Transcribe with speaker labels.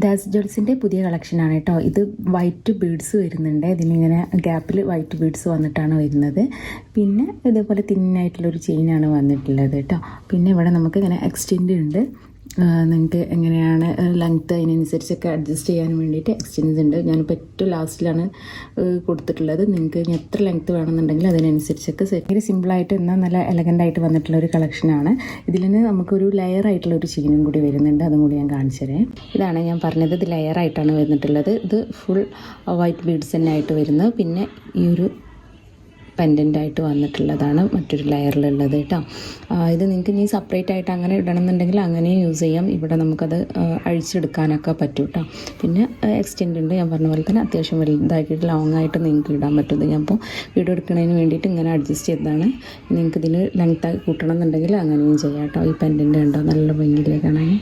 Speaker 1: ദാസ് ജ്വൽസിൻ്റെ പുതിയ കളക്ഷനാണ് കേട്ടോ. ഇത് വൈറ്റ് ബീഡ്സ് വരുന്നുണ്ട്. ഇതിനിങ്ങനെ ഗ്യാപ്പിൽ വൈറ്റ് ബീഡ്സ് വന്നിട്ടാണ് വരുന്നത്. പിന്നെ ഇതേപോലെ തിന്നായിട്ടുള്ളൊരു ചെയിനാണ് വന്നിട്ടുള്ളത് കേട്ടോ. പിന്നെ ഇവിടെ നമുക്ക് ഇങ്ങനെ എക്സ്റ്റെൻഡ് ഉണ്ട്. നിങ്ങൾക്ക് എങ്ങനെയാണ് ലെങ്ത്ത് അതിനനുസരിച്ചൊക്കെ അഡ്ജസ്റ്റ് ചെയ്യാൻ വേണ്ടിയിട്ട് എക്സ്റ്റെൻസ് ഉണ്ട്. ഞാനിപ്പോൾ ഏറ്റവും ലാസ്റ്റിലാണ് കൊടുത്തിട്ടുള്ളത്. നിങ്ങൾക്ക് ഇനി എത്ര ലെങ്ത്ത് വേണമെന്നുണ്ടെങ്കിൽ അതിനനുസരിച്ചൊക്കെ ഭയങ്കര സിമ്പിളായിട്ട് എന്നാൽ നല്ല എലഗൻ്റായിട്ട് വന്നിട്ടുള്ള ഒരു കളക്ഷനാണ്. ഇതിൽ നിന്ന് നമുക്കൊരു ലെയർ ആയിട്ടുള്ള ഒരു ചെയിനും കൂടി വരുന്നുണ്ട്. അതും കൂടി ഞാൻ കാണിച്ചു തരാം. ഇതാണ് ഞാൻ പറഞ്ഞത്, ഇത് ലെയർ ആയിട്ടാണ് വന്നിട്ടുള്ളത്. ഇത് ഫുൾ വൈറ്റ് ബീഡ്സ് തന്നെ ആയിട്ട് വരുന്നത്. പിന്നെ ഈ ഒരു പെൻഡൻ്റായിട്ട് വന്നിട്ടുള്ളതാണ് മറ്റൊരു ലെയറിലുള്ളത് കേട്ടോ. ഇത് നിങ്ങൾക്ക് ഇനി സെപ്പറേറ്റ് ആയിട്ട് അങ്ങനെ ഇടണമെന്നുണ്ടെങ്കിൽ അങ്ങനെയും യൂസ് ചെയ്യാം. ഇവിടെ നമുക്കത് അഴിച്ചെടുക്കാനൊക്കെ പറ്റും കേട്ടോ. പിന്നെ എക്സ്റ്റെൻഡ് ഉണ്ട്, ഞാൻ പറഞ്ഞ പോലെ തന്നെ അത്യാവശ്യം വലുതാക്കിയിട്ട് ലോങ് ആയിട്ട് നിങ്ങൾക്ക് ഇടാൻ പറ്റും. ഞാൻ ഇപ്പോൾ വീഡിയോ എടുക്കുന്നതിന് വേണ്ടിയിട്ട് ഇങ്ങനെ അഡ്ജസ്റ്റ് ചെയ്തതാണ്. നിങ്ങൾക്ക് ഇതിന് ലെങ്ത്ത് കൂട്ടണം എന്നുണ്ടെങ്കിൽ അങ്ങനെയും ചെയ്യാം കേട്ടോ. ഈ പെൻഡൻ്റ് ഉണ്ടോ നല്ല ഭംഗിയിലേക്ക് കാണാൻ.